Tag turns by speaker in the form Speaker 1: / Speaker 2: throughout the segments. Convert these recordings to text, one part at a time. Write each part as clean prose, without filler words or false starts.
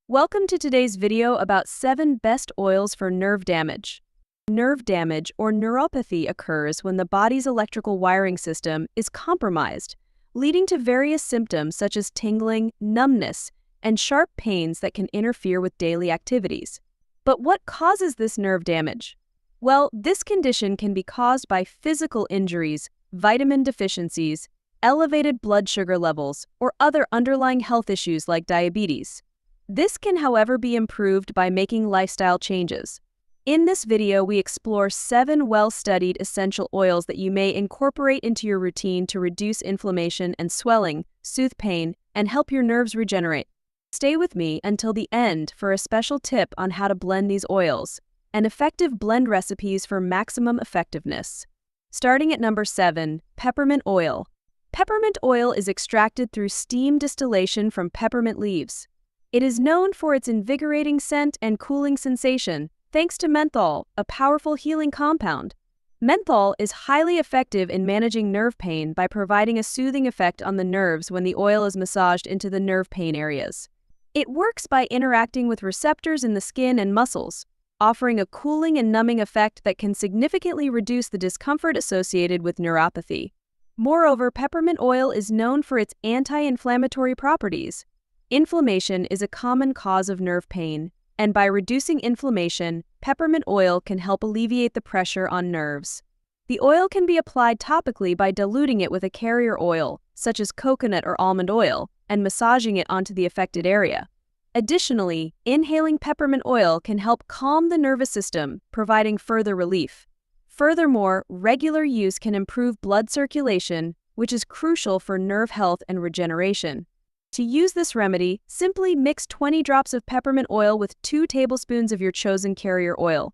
Speaker 1: Welcome to today's video about 7 best oils for nerve damage. Nerve damage or neuropathy occurs when the body's electrical wiring system is compromised, leading to various symptoms such as tingling, numbness, and sharp pains that can interfere with daily activities. But what causes this nerve damage? Well, this condition can be caused by physical injuries, vitamin deficiencies, elevated blood sugar levels, or other underlying health issues like diabetes. This can, however, be improved by making lifestyle changes. In this video, we explore 7 well-studied essential oils that you may incorporate into your routine to reduce inflammation and swelling, soothe pain, and help your nerves regenerate. Stay with me until the end for a special tip on how to blend these oils and effective blend recipes for maximum effectiveness. Starting at number 7, peppermint oil. Peppermint oil is extracted through steam distillation from peppermint leaves. It is known for its invigorating scent and cooling sensation, thanks to menthol, a powerful healing compound. Menthol is highly effective in managing nerve pain by providing a soothing effect on the nerves when the oil is massaged into the nerve pain areas. It works by interacting with receptors in the skin and muscles, offering a cooling and numbing effect that can significantly reduce the discomfort associated with neuropathy. Moreover, peppermint oil is known for its anti-inflammatory properties. Inflammation is a common cause of nerve pain, and by reducing inflammation, peppermint oil can help alleviate the pressure on nerves. The oil can be applied topically by diluting it with a carrier oil, such as coconut or almond oil, and massaging it onto the affected area. Additionally, inhaling peppermint oil can help calm the nervous system, providing further relief. Furthermore, regular use can improve blood circulation, which is crucial for nerve health and regeneration. To use this remedy, simply mix 20 drops of peppermint oil with 2 tablespoons of your chosen carrier oil.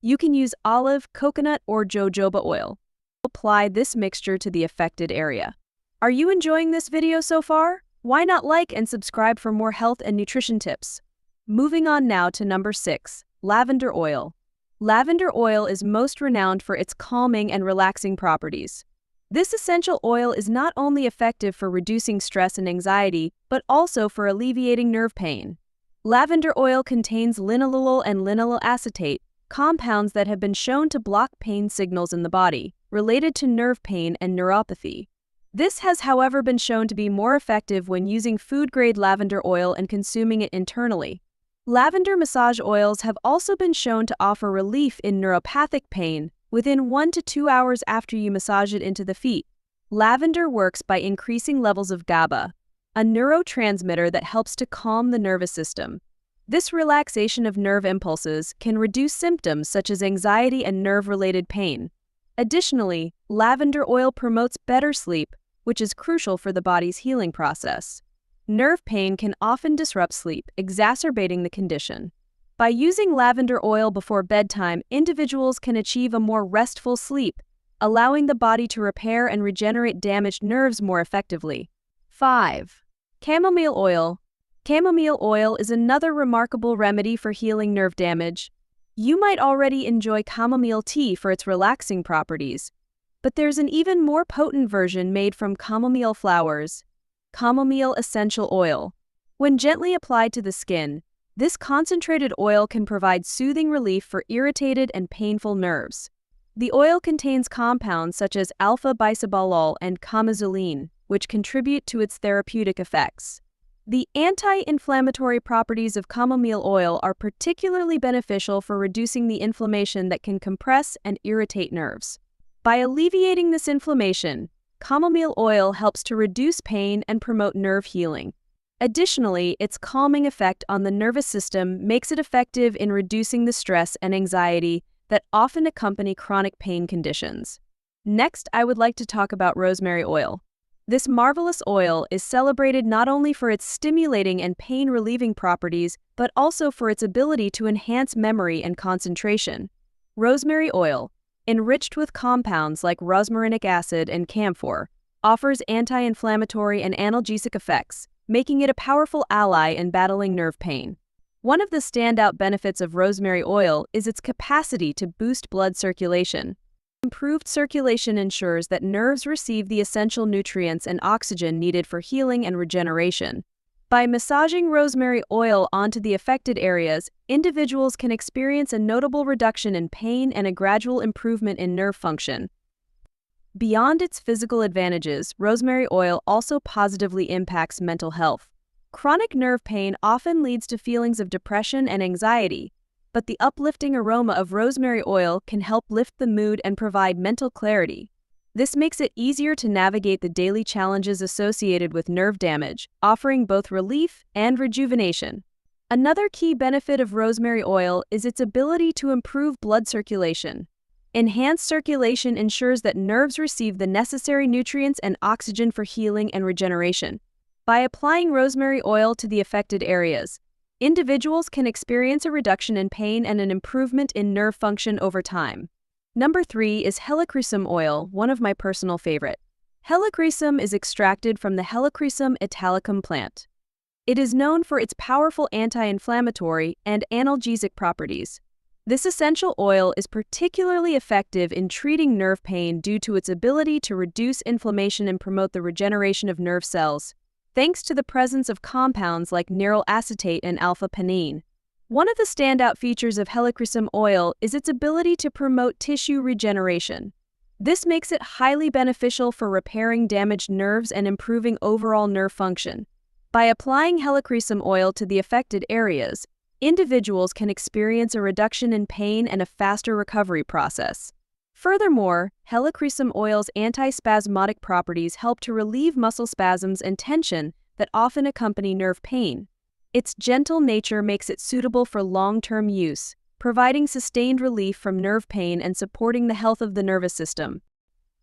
Speaker 1: You can use olive, coconut, or jojoba oil. Apply this mixture to the affected area. Are you enjoying this video so far? Why not like and subscribe for more health and nutrition tips? Moving on now to number 6, lavender oil. Lavender oil is most renowned for its calming and relaxing properties. This essential oil is not only effective for reducing stress and anxiety, but also for alleviating nerve pain. Lavender oil contains linalool and linalool acetate, compounds that have been shown to block pain signals in the body, related to nerve pain and neuropathy. This has, however, been shown to be more effective when using food-grade lavender oil and consuming it internally. Lavender massage oils have also been shown to offer relief in neuropathic pain within 1 to 2 hours after you massage it into the feet. Lavender works by increasing levels of GABA, a neurotransmitter that helps to calm the nervous system. This relaxation of nerve impulses can reduce symptoms such as anxiety and nerve-related pain. Additionally, lavender oil promotes better sleep, which is crucial for the body's healing process. Nerve pain can often disrupt sleep, exacerbating the condition. By using lavender oil before bedtime, individuals can achieve a more restful sleep, allowing the body to repair and regenerate damaged nerves more effectively. 5. Chamomile oil. Chamomile oil is another remarkable remedy for healing nerve damage. You might already enjoy chamomile tea for its relaxing properties, but there's an even more potent version made from chamomile flowers, chamomile essential oil. When gently applied to the skin, this concentrated oil can provide soothing relief for irritated and painful nerves. The oil contains compounds such as alpha-bisabolol and camozoline, which contribute to its therapeutic effects. The anti-inflammatory properties of chamomile oil are particularly beneficial for reducing the inflammation that can compress and irritate nerves. By alleviating this inflammation, chamomile oil helps to reduce pain and promote nerve healing. Additionally, its calming effect on the nervous system makes it effective in reducing the stress and anxiety that often accompany chronic pain conditions. Next, I would like to talk about rosemary oil. This marvelous oil is celebrated not only for its stimulating and pain-relieving properties, but also for its ability to enhance memory and concentration. Rosemary oil, enriched with compounds like rosmarinic acid and camphor, offers anti-inflammatory and analgesic effects, making it a powerful ally in battling nerve pain. One of the standout benefits of rosemary oil is its capacity to boost blood circulation. Improved circulation ensures that nerves receive the essential nutrients and oxygen needed for healing and regeneration. By massaging rosemary oil onto the affected areas, individuals can experience a notable reduction in pain and a gradual improvement in nerve function. Beyond its physical advantages, rosemary oil also positively impacts mental health. Chronic nerve pain often leads to feelings of depression and anxiety, but the uplifting aroma of rosemary oil can help lift the mood and provide mental clarity. This makes it easier to navigate the daily challenges associated with nerve damage, offering both relief and rejuvenation. Another key benefit of rosemary oil is its ability to improve blood circulation. Enhanced circulation ensures that nerves receive the necessary nutrients and oxygen for healing and regeneration. By applying rosemary oil to the affected areas, individuals can experience a reduction in pain and an improvement in nerve function over time. Number 3 is Helichrysum oil, one of my personal favorite. Helichrysum is extracted from the Helichrysum italicum plant. It is known for its powerful anti-inflammatory and analgesic properties. This essential oil is particularly effective in treating nerve pain due to its ability to reduce inflammation and promote the regeneration of nerve cells, thanks to the presence of compounds like neryl acetate and alpha-pinene. One of the standout features of Helichrysum oil is its ability to promote tissue regeneration. This makes it highly beneficial for repairing damaged nerves and improving overall nerve function. By applying Helichrysum oil to the affected areas, individuals can experience a reduction in pain and a faster recovery process. Furthermore, Helichrysum oil's antispasmodic properties help to relieve muscle spasms and tension that often accompany nerve pain. Its gentle nature makes it suitable for long-term use, providing sustained relief from nerve pain and supporting the health of the nervous system.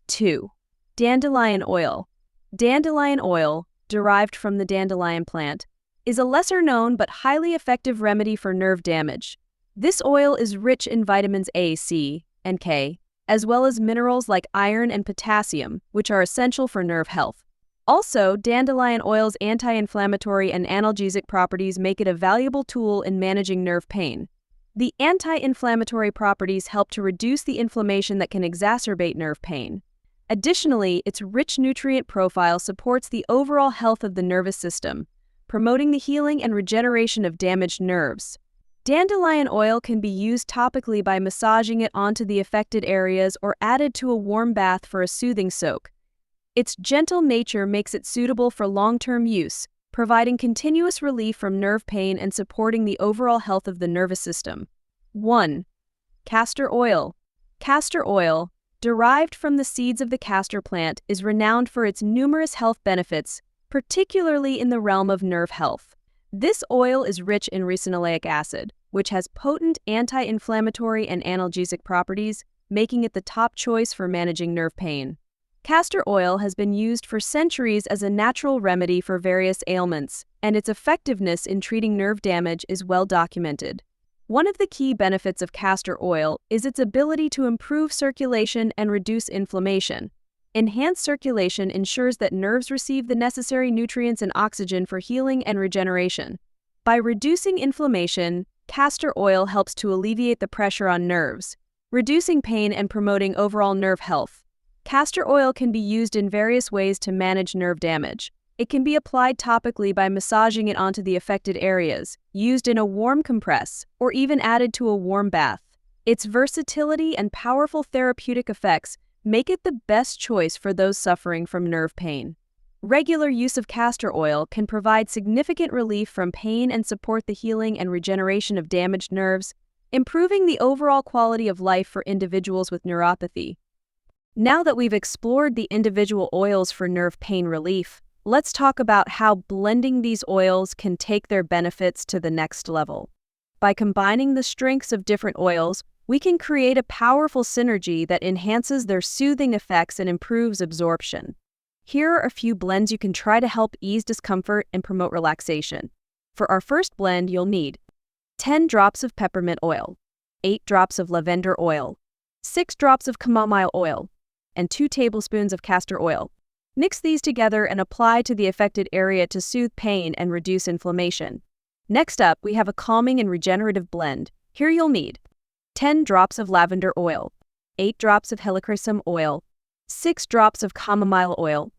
Speaker 1: 2. Dandelion oil. Dandelion oil, derived from the dandelion plant, is a lesser-known but highly effective remedy for nerve damage. This oil is rich in vitamins A, C, and K, as well as minerals like iron and potassium, which are essential for nerve health. Also, dandelion oil's anti-inflammatory and analgesic properties make it a valuable tool in managing nerve pain. The anti-inflammatory properties help to reduce the inflammation that can exacerbate nerve pain. Additionally, its rich nutrient profile supports the overall health of the nervous system, promoting the healing and regeneration of damaged nerves. Dandelion oil can be used topically by massaging it onto the affected areas or added to a warm bath for a soothing soak. Its gentle nature makes it suitable for long-term use, providing continuous relief from nerve pain and supporting the overall health of the nervous system. 1. Castor oil. Castor oil, derived from the seeds of the castor plant, is renowned for its numerous health benefits, particularly in the realm of nerve health. This oil is rich in ricinoleic acid, which has potent anti-inflammatory and analgesic properties, making it the top choice for managing nerve pain. Castor oil has been used for centuries as a natural remedy for various ailments, and its effectiveness in treating nerve damage is well documented. One of the key benefits of castor oil is its ability to improve circulation and reduce inflammation. Enhanced circulation ensures that nerves receive the necessary nutrients and oxygen for healing and regeneration. By reducing inflammation, castor oil helps to alleviate the pressure on nerves, reducing pain and promoting overall nerve health. Castor oil can be used in various ways to manage nerve damage. It can be applied topically by massaging it onto the affected areas, used in a warm compress, or even added to a warm bath. Its versatility and powerful therapeutic effects make it the best choice for those suffering from nerve pain. Regular use of castor oil can provide significant relief from pain and support the healing and regeneration of damaged nerves, improving the overall quality of life for individuals with neuropathy. Now that we've explored the individual oils for nerve pain relief, let's talk about how blending these oils can take their benefits to the next level. By combining the strengths of different oils, we can create a powerful synergy that enhances their soothing effects and improves absorption. Here are a few blends you can try to help ease discomfort and promote relaxation. For our first blend, you'll need 10 drops of peppermint oil, 8 drops of lavender oil, 6 drops of chamomile oil, and 2 tablespoons of castor oil. Mix these together and apply to the affected area to soothe pain and reduce inflammation. Next up, we have a calming and regenerative blend. Here you'll need 10 drops of lavender oil, 8 drops of Helichrysum oil, 6 drops of chamomile oil,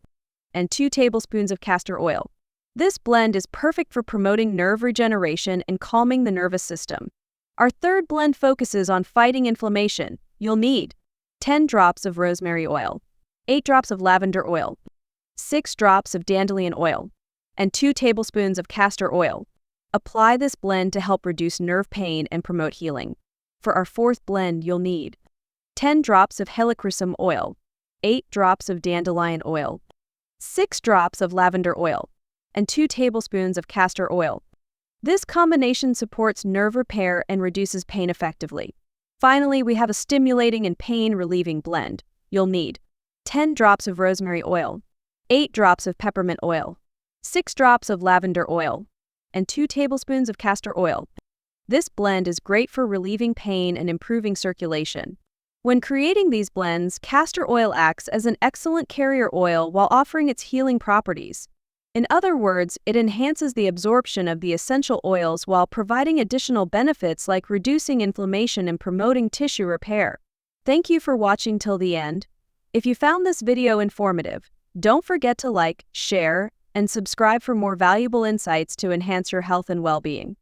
Speaker 1: and 2 tablespoons of castor oil. This blend is perfect for promoting nerve regeneration and calming the nervous system. Our third blend focuses on fighting inflammation. You'll need 10 drops of rosemary oil, 8 drops of lavender oil, 6 drops of dandelion oil, and 2 tablespoons of castor oil. Apply this blend to help reduce nerve pain and promote healing. For our fourth blend, you'll need 10 drops of Helichrysum oil, 8 drops of dandelion oil, 6 drops of lavender oil, and 2 tablespoons of castor oil. This combination supports nerve repair and reduces pain effectively. Finally, we have a stimulating and pain-relieving blend. You'll need 10 drops of rosemary oil, 8 drops of peppermint oil, 6 drops of lavender oil, and 2 tablespoons of castor oil. This blend is great for relieving pain and improving circulation. When creating these blends, castor oil acts as an excellent carrier oil while offering its healing properties. In other words, it enhances the absorption of the essential oils while providing additional benefits like reducing inflammation and promoting tissue repair. Thank you for watching till the end. If you found this video informative, don't forget to like, share, and subscribe for more valuable insights to enhance your health and well-being.